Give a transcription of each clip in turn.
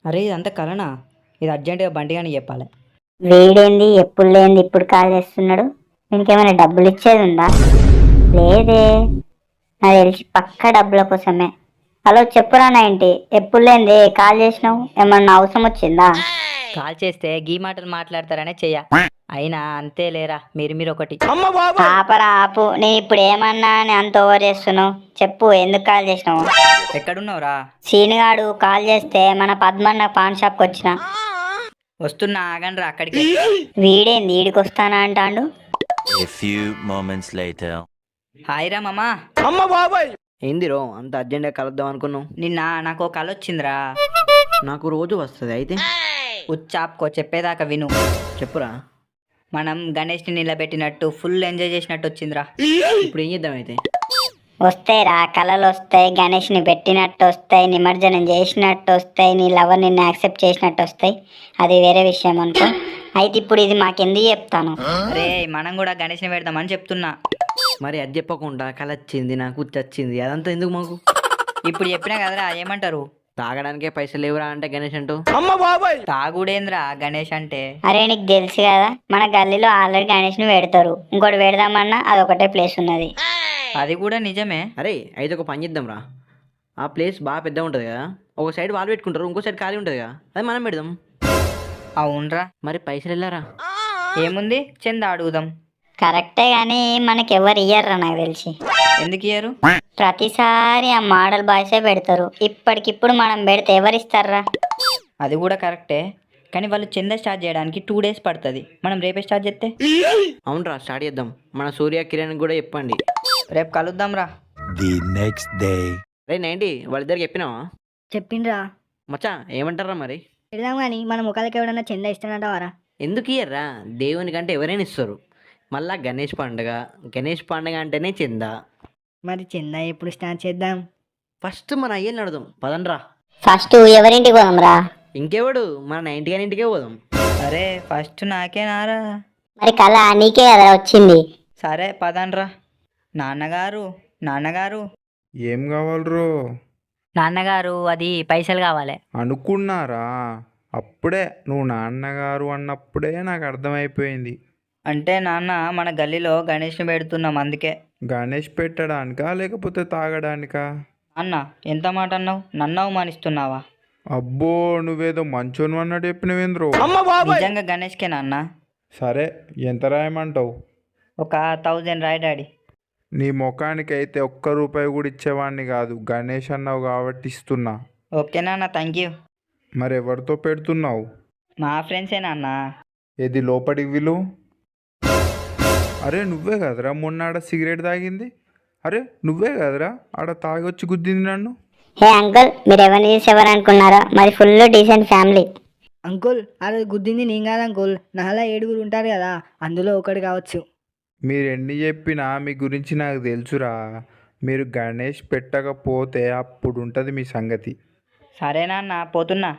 అరే ఇదంతా కలనా? ఇది అర్జెంటుగా బంటిగాని చెప్పాలి. వీడేంది ఎప్పుడు లేనిది ఇప్పుడు కాల్ చేస్తున్నాడు? ఇంకేమైనా డబ్బులు ఇచ్చేది ఉందా? లేదే, నాకు తెలిసి పక్క డబ్బుల కోసమే. హలో చెప్పురా నైంటి, ఎప్పుడు లేనిది కాల్ చేసినావు? ఏమన్నా అవసరం వచ్చిందా? కాల్ చేస్తే గీ మాటలు మాట్లాడతారనే చెయ్య. అయినా అంతే లేరా, మీరు ఒకటి. ఆపరా ఆపు, నేను ఇప్పుడు ఏమన్నా అని అంత ఓవర్ చేస్తున్నావు? చెప్పు, ఎందుకు కాల్ చేసినావు? ఎక్కడున్నావురా? సీనుగాడు కాల్ చేస్తే మన పద్మన్న పాన్ షాప్కి వచ్చిన. వస్తున్నా, ఆగండ్రా అక్కడికి. వీడేంది ఈడికి వస్తానా అంటాండు? A few moments later. Hi రా మామా. ఏందిరో అంత అర్జెంట్గా కలుద్దాం అనుకున్నావు? నిన్న నాకు ఒక కల వచ్చిందిరా. నాకు రోజు వస్తుంది అయితే. ఉచ్చాప్కో, చెప్పేదాకా విను. చెప్పురా. మనం గణేష్ని నిలబెట్టినట్టు ఫుల్ ఎంజాయ్ చేసినట్టు వచ్చిందిరా. ఇప్పుడు ఏం చేద్దాం అయితే? వస్తాయి రా, కళలు వస్తాయి, గణేష్ని పెట్టినట్టు వస్తాయి, నిమజ్జనం చేసినట్టు వస్తాయి, నీ లవర్ నిన్ను యాక్సెప్ట్ చేసినట్టు వస్తాయి. అది వేరే విషయం అనుకో. అయితే ఇప్పుడు ఇది మాకెందుకు చెప్తాను? అరే మనం కూడా గణేష్ని పెడదామని చెప్తున్నా. మరి అది చెప్పకుండా కళ వచ్చింది, నాకు వచ్చింది, అదంతా ఎందుకు మాకు? ఇప్పుడు చెప్పినా కదరా, ఏమంటారు? తాగడానికే పైసలు లేవురా అంటే గణేష్ అంటూ. తాగుడేంద్రా గణేష్ అంటే? అరే నీకు తెలుసు కదా, మన గల్లీలో ఆల్రెడీ గణేష్ని పెడతారు. ఇంకోటి పెడదామన్నా అదొకటే ప్లేస్ ఉన్నది. అది కూడా నిజమే. అరే అయితే ఒక పని చేద్దాం రా. ఆ ప్లేస్ బాగా పెద్దగా ఉంటుంది కదా, ఒక సైడ్ వాళ్ళు పెట్టుకుంటారు, ఇంకో సైడ్ ఖాళీ ఉంటుంది కదా, అది మనం పెడదాం. అవునరా. మరి పైసలు వెళ్ళారా? ఏముంది, చందా అడుగుదాం. కరెక్టే కానీ మనకి ఎవరు ఇయ్యర్రా నాకు తెలిసి. ఎందుకు ఇయ్యరు? ప్రతిసారి ఆ మోడల్ బాయ్సే పెడతారు. ఇప్పటికిప్పుడు మనం పెడితే ఎవరిస్తారా? అది కూడా కరెక్టే, కానీ వాళ్ళు చందా స్టార్ట్ చేయడానికి 2 days పడుతుంది. మనం రేపే స్టార్ట్ చేస్తే. అవునరా, స్టార్ట్ చేద్దాం. మన సూర్య కిరణ్ కూడా చెప్పండి. రేపు కలుద్దాం రా. The next day. Ray ninety, వాళ్ళిద్దరికి చెప్పినావా? చెప్పిండ్రా, మచ్చా ఏమంటారా మరి? పెడదాం కానీ మన ముఖాలకి ఎవడన్నా చందా ఇస్తానంటావారా? ఎందుకు ఇయ్యర్రా? దేవునికంటే ఎవరైనా ఇస్తారు. మళ్ళా గణేష్ పండుగ అంటేనే చందా. మరి చందా ఎప్పుడు స్టార్ట్ చేద్దాం? ఫస్ట్ మన అయ్యని అడుగుదాం, పదండ్రా. ఫస్ట్ ఎవరింటికి పోదాం రా? ఇంకెవడు, మన 90 గారి ఇంటికే పోదాం. అరే ఫస్ట్ నాకేనారా? మరి కళ నీకే కదా వచ్చింది. సరే పదన్రా. నాన్నగారు ఏం కావాలరో? నాన్నగారు అది పైసలు కావాలి. అనుకున్నారా? అప్పుడే నువ్వు నాన్నగారు అన్నప్పుడే నాకు అర్థమైపోయింది. అంటే నాన్న, మన గల్లీలో గణేష్ని పెడుతున్నాం, అందుకే. గణేష్ పెట్టడానికా లేకపోతే తాగడానికా? అన్న ఎంత మాట అన్నావు? నన్ను అవమానిస్తున్నావా? అబ్బో, నువ్వేదో మంచోను అన్నట్టు చెప్పినవేంద్రో. నిజంగా గణేష్కే నాన్న. సరే, ఎంత రాయమంటావు? ఒక 1000 రాయి డాడీ. నీ ముఖానికైతే ఒక్క రూపాయి కూడా ఇచ్చేవాడిని కాదు. గణేష్ అన్నావు కాబట్టి ఇస్తున్నా. ఓకే నాన్న, థ్యాంక్ యూ. మరి ఎవరితో పెడుతున్నావు? మా ఫ్రెండ్సే నాన్న. ఏది లోపలికి విలు. అరే నువ్వే కదరా మొన్న ఆడ సిగరెట్ తాగింది? అరే నువ్వే కదరా ఆడ తాగొచ్చి గుద్దింది నన్ను? హే అంకుల్, మీరు ఎవరిని చూసి ఎవరు అనుకున్నారా? మరి ఫుల్ డీసెంట్ ఫ్యామిలీ. అంకుల్, అది గుద్దింది నేను కాదు అంకుల్, నాలా 7 ఉంటారు కదా, అందులో ఒకటి కావచ్చు. మీరు ఎన్ని చెప్పినా మీ గురించి నాకు తెలుసురా. మీరు గణేష్ పెట్టకపోతే అప్పుడు ఉంటుంది మీ సంగతి. సరే నాన్న, పోతున్నా.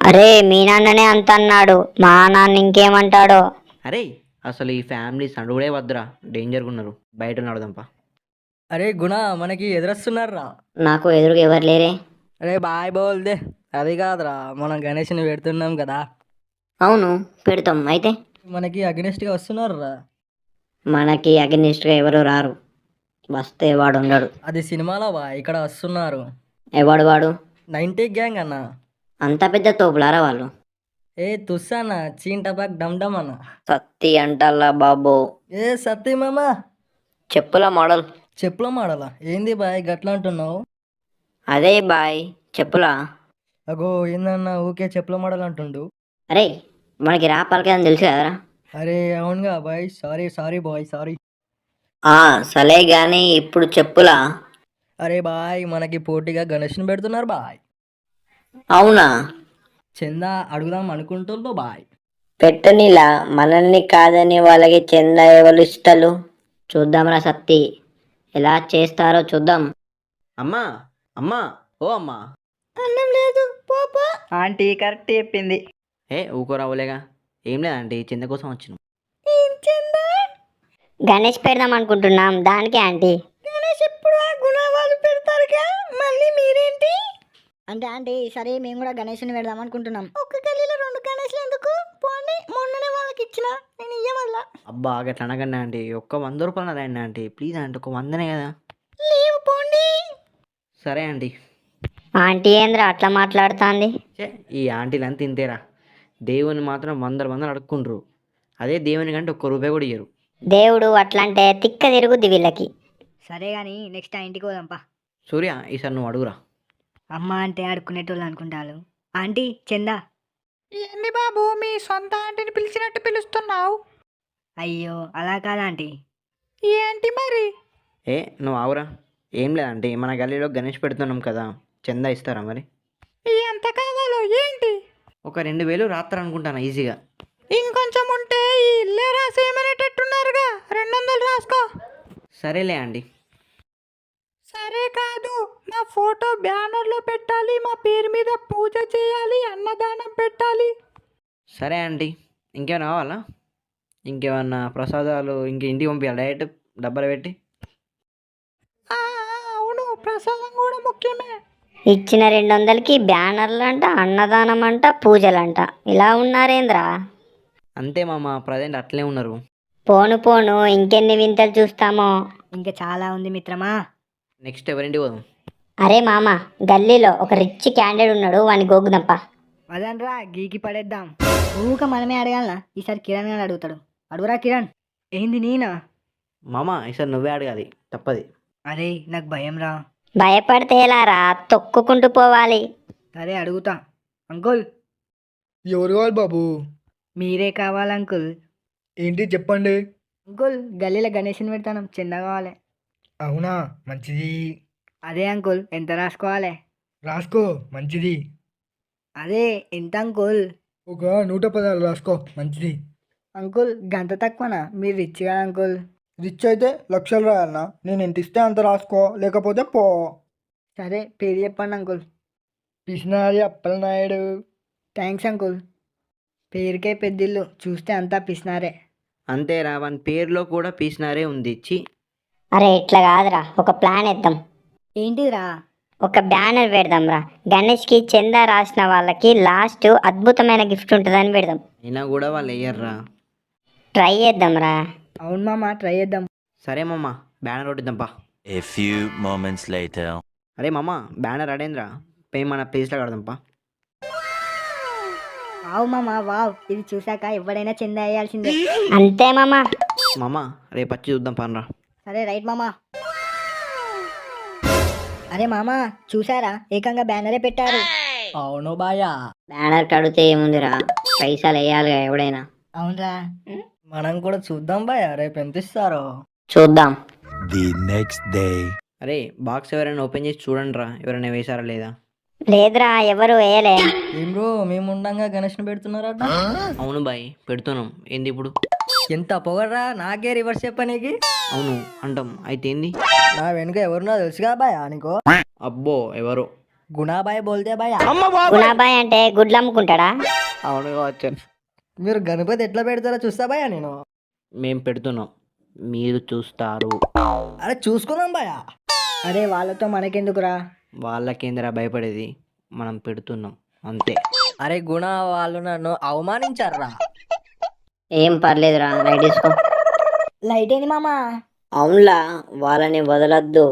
అరే మీ నాన్ననే అంత అన్నాడు, మా నాన్న ఇంకేమంటాడో. అరే అసలు ఈ ఫ్యామిలీస్ అడుగుడే వద్దురా, డేంజర్గా ఉన్నారు. బయట నడదాంపా. అరే గుణ, మనకి ఎదురొస్తున్నారా? నాకు ఎదురుగా ఎవరు లేరే. అరే బాయ్ బోల్దే. అది కాదురా, మనం గణేష్ని పెడుతున్నాం కదా. అవును పెడతాం. అయితే మనకి అగ్నెస్ట్గా వస్తున్నారా? మనకి అగనిస్ట్గా ఎవరు రారు. వస్తే వాడు ఉండడు. అది సినిమాలో బా, ఇక్కడ వస్తున్నారు. ఎవడు వాడు? 90 గ్యాంగ్ అన్న. అంత పెద్ద తోపులారా వాళ్ళు? ఏ తుస్సాన చీన్ టపాక్ డమ్ డమ్ అన్న. సత్తి అంటల్లా బాబు. ఏ సత్తి మామ, చెప్పుల మోడల్. చెప్పుల మాడలా? ఏంది బాయ్ గట్లా అంటున్నావు? అదే బాయ్ చెప్పులా. అగో ఏందన్నా ఊకే చెప్పుల మాడల్ అంటుండు. అరే మనకి రా పలకేదని తెలుసు కదరా. అరే అవునుగా బాయ్, సారీ బాయ్, సారీ. సలే గాని ఇప్పుడు చెప్పులా. అరే బాయ్, మనకి పోటీగా గణేష్ని పెడుతున్నారు బాయ్. అవునా? చందా అడుగుదాం అనుకుంటుందో బాయ్. పెట్టనిలా, మనల్ని కాదని వాళ్ళకి చందా ఎవరు ఇష్టలు. చూద్దాంరా సత్తి, ఎలా చేస్తారో చూద్దాం. అమ్మా అమ్మా, ఓ అమ్మా. అన్నం లేదు పోపో. ఆంటీ కరెక్ట్ చెప్పింది. ఏ ఊకోరావులేగా, ఏం లేదంటే చింత కోసం వచ్చినాం. గణేష్ పెడదాం అనుకుంటున్నాం, దానికి ఆంటీ. గణేష్ ఎప్పుడు ఆ గుణ వాళ్ళు పెడతారుగా, మళ్ళీ మీరేంటి? అంటే ఆంటీ సరే మేము కూడా గణేష్ని పెడదాం అనుకుంటున్నాం. ఒక్క గల్లీలో 2 గణేష్లు ఎందుకు? పోనీ మొన్ననే వాళ్ళకి ఇచ్చిన, నేను ఇయ్యమల్లా. అబ్బా గట్లా అనకండి ఆంటీ, ఒక్క 100 రూపాయలు రాయండి ఆంటీ ప్లీజ్ ఆంటీ, ఒక 100నే కదా. లేవు పోండి. సరే ఆంటీ. ఆంటీ ఏంద్రా అట్లా మాట్లాడుతాంది? ఛే, ఈ ఆంటీలు అంతా ఇంతేరా, దేవుని మాత్రం 100 అడుక్కుంటారు, అదే దేవుని కంటే ఒక్క రూపాయి కూడా ఇయ్యరు. దేవుడు అట్లంటే తిక్క తిరుగుద్ది వీళ్ళకి. సరే కానీ నెక్స్ట్ ఆ ఇంటికి పోదాంపా. సూర్య ఈసారి నువ్వు అడుగురా. అమ్మ అంటే ఆడుకునేటోళ్ళు అనుకుంటారు. ఆంటీ చందా. ఏంది బాబు మీ సొంత ఆంటీని పిలిచినట్టు పిలుస్తున్నావు? అయ్యో అలా కాదా ఆంటీ. ఏంటి మరి? ఏ నువ్వు ఆవురా. ఏం లేదంటే మన గల్లీలో గణేష్ పెడుతున్నాం కదా, చందా ఇస్తారా మరి? ఎంత కావాలో ఏంటి? ఒక 2000 రాత్రి అనుకుంటాను ఈజీగా. ఇంకొంచెం ఉంటే ఈ ఇల్లే రాసేయమనేటట్టున్నారుగా, 200 రాసుకో. సరేలే అండి. సరే కాదు, మా ఫోటో బ్యానర్లో పెట్టాలి, మా పేరు మీద పూజ చేయాలి, అన్నదానం పెట్టాలి. సరే అండి. ఇంకేమైనా కావాలా? ఇంకేమన్నా ప్రసాదాలు ఇంక ఇంటికి పంపించాలి డైరెక్ట్ డబ్బాలు పెట్టి? అవును, ప్రసాదం కూడా ముఖ్యమే. ఇచ్చిన 200కి బ్యానర్లు అంట, అన్నదానం అంట, పూజలంట. ఇలా ఉన్నారేంద్రా? అంతే మామ, ప్రజెంట్ అట్లే ఉన్నారు. పోను పోను ఇంకెన్ని వింతలు చూస్తామో. ఇంకా చాలా ఉంది మిత్రమా. నెక్స్ట్ ఎవరింటికి పోదాం? అరే మామ, గల్లీలో ఒక రిచ్ క్యాండిడేట్ ఉన్నాడు, వాడిని గోగుదంపా. అదనరా గీకి పడేద్దాం. ఊక మనమే అడగాలనా? ఈసారి కిరణ్ గారు అడుగుతాడు. అడుగురా కిరణ్. ఏంది నేనా? మామ ఈసారి నువ్వే అడగాలి, తప్పది. అరే నాకు భయం రా. భయపడితే ఎలారా, తొక్కుకుంటూ పోవాలి. సరే అడుగుతా. అంకుల్ ఎవరు కావాలి బాబు? మీరే కావాలి అంకుల్. ఏంటి చెప్పండి. అంకుల్ గల్లీలో గణేష్ని పెడతాను, చందా కావాలి. అవునా, మంచిది. అదే అంకుల్ ఎంత రాసుకోవాలి? రాసుకో, మంచిది. అదే ఎంత అంకుల్? ఒక 110 రాసుకో, మంచిది. అంకుల్ గంత తక్కువనా? మీరు రిచ్ కదా అంకుల్. రిచ్ అయితే లక్షలు రాయాలన్నా, నేను ఎంత ఇస్తే అంత రాసుకో, లేకపోతే పో. సరే పేరు చెప్పండి అంకుల్. పిసినారి అప్పలనాయుడు. Thanks uncle. పేరుకే పెద్దిల్లు, చూస్తే అంతా పిసినారే. అంతేరా, వాని పేరులో కూడా పీసినారే ఉంది. ఇచ్చి అరే ఇట్లా కాదురా, ఒక ప్లాన్ వేద్దాం. ఏంటిదిరా? ఒక బ్యానర్ పెడదాంరా, గణేష్కి చందా రాసిన వాళ్ళకి లాస్ట్ అద్భుతమైన గిఫ్ట్ ఉంటుందని పెడదాం. అయినా కూడా వాళ్ళు వేయర్రా. ట్రై చేద్దాంరా. అవును మామ, ట్రై చేద్దాం. సరే మామ, banner కొట్టిద్దాంపా. A few moments later. అరే మామ, బ్యానర్ అడేంద్రా, పై మన ప్లేస్లో కడదాంపా. వావ్ మామ వావ్, ఇది చూసాక ఎవడైనా చందా వేయాల్సిందే. అంతే మామ. మామ రేపు వచ్చి చూద్దాం పనరా. సరే రైట్ మామ. అరే మామ చూసారా, ఏకంగా బ్యానరే పెట్టారు. అవును బాయా. బ్యానర్ కడితే ఏముందిరా, పైసలు వేయాలిగా ఎవడైనా. అవునరా. మనం కూడా చూద్దాం బాయా, రేపు ఎంత ఇస్తారో చూద్దాం. The next day. అరే బాక్స్ ఎవరైనా ఓపెన్ చేసి చూడండి రా, ఎవరైనా వేసారా లేదా. లేదురా, ఎవరు వేయలే. ఏం బ్రో, మేము ఉండంగా గణేష్ని పెడుతున్నారట. అవును బాయ్, పెడుతున్నాం. ఏంది ఇప్పుడు? ఎంత పొగర్రా, నాకే రివర్స్ చెప్పనీకి. అవును అంటాం, అయితే ఏంది? నా వెనుక ఎవరున్నా తెలుసుగా బాయా నీకో. అబ్బో ఎవరో. గుణాబాయ్ బోల్తే బాయా. గుణాబాయ్ అంటే గుడ్లు అమ్ముకుంటాడా? అవును కావచ్చు. మీరు గణపతి ఎట్లా పెడతారో చూస్తా బాయా నేను. మేము పెడుతున్నాం, మీరు చూస్తారు. అరే చూసుకుందాం బాయా. అరే వాళ్ళతో మనకెందుకురా? వాళ్ళకేందిరా భయపడేది, మనం పెడుతున్నాం అంతే. అరే గుణ, వాళ్ళు నన్ను అవమానించారా. ఏం పర్లేదురా, లైట్ తీసుకో. లైట్ ఏంది మామ? అవునులా, వాళ్ళని వదలొద్దు.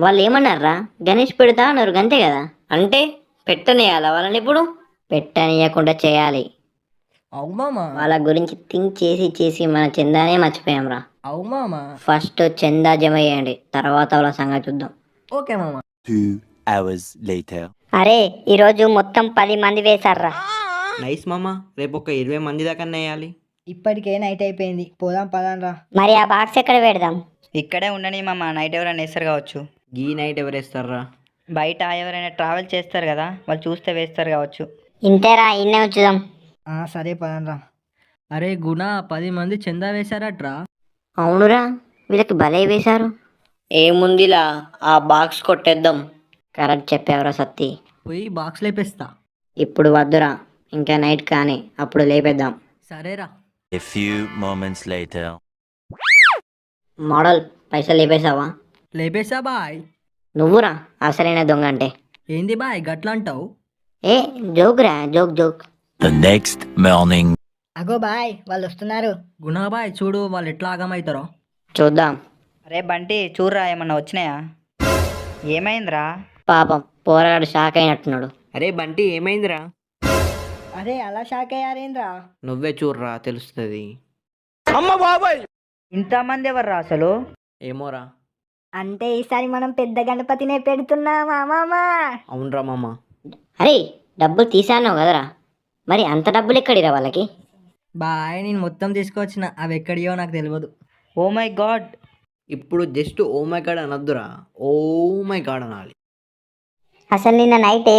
వాళ్ళు ఏమన్నారా? గణేష్ పెడతా అన్నారు అంతే కదా. అంటే పెట్టనియాలా వాళ్ళని? ఇప్పుడు పెట్టనీయకుండా చేయాలి. అవు మామా. వాళ్ళ గురించి థింక్ చేసి చేసి మన చందానే మర్చిపోయాం రా. అవు మామా. ఫస్ట్ చందా జమ చేయండి, తర్వాత వాళ్ళ సంగతి చూద్దాం. ఓకే మామా. 2 hours later. అరే ఈరోజు మొత్తం 10 మంది వేశారా. నైస్ మామ, రేపు ఒక 20 మంది దాకా వేయాలి. ఇప్పటికే నైట్ అయిపోయింది, పోదాం పదాన్రా. మరి ఆ బాక్స్ ఎక్కడ పెడదాం? ఇక్కడే ఉండని మామ, నైట్ ఎవరైనా వేస్తారు కావచ్చు. గీ నైట్ ఎవరేస్తారా? బయట ఎవరైనా ట్రావెల్ చేస్తారు కదా, వాళ్ళు చూస్తే వేస్తారు కావచ్చు. ఇంతేరా, ఇన్నే ఉంచుదాం. సరే పదాన్రా. అరే గుణ, 10 మంది చందా వేశారట్రా. అవునురా, వీళ్ళకి భలే వేశారు. ఏముందిలా, ఆ బాక్స్ కొట్టేద్దాం. కరెక్ట్ చెప్పావురా సత్తి. పోయి బాక్స్ లేపేస్తా. ఇప్పుడు వద్దురా, ఇంకా నైట్ కానీ అప్పుడు లేపేద్దాం. సరేరా. A few moments later. Model పైసలు లేపేశావా? లేపేసా బాయ్. నువ్వురా అసలైన దొంగ అంటే. ఏంది బాయ్ గట్లా అంటావు? ఏ జోక్రా, joke joke. The next morning. అగో బాయ్ వాళ్ళు వస్తున్నారు. గునా బాయ్ చూడు వాళ్ళు ఎట్లా ఆగమవుతారో. చూద్దాం. అరే బంటి చూడరా ఏమన్నా వచ్చినాయా? ఏమైందిరా? పాపం పోరాడు షాక్ అయినట్టున్నాడు. అరే బంటి ఏమైందిరా? అరే అలా షాక్ అయ్యారేంద్రా? నువ్వే చూడరా తెలుస్తుంది. ఇంతమంది ఎవర్రా అసలు? ఏమోరా. అంటే ఈసారి మనం పెద్ద గణపతినే పెడుతున్నామా మామా? అవునరా మామ. అరే డబ్బులు తీసాన్నావు కదరా, మరి అంత డబ్బులు ఎక్కడిరా వాళ్ళకి? బాయ్ నేను మొత్తం తీసుకొచ్చిన, అవి ఎక్కడియో నాకు తెలియదు. Oh my god. ఇప్పుడు జస్ట్ ఓ మై గాడ్ అనొద్దురా, ఓ మై గాడ్ అనాలి. అసలు నిన్న నైట్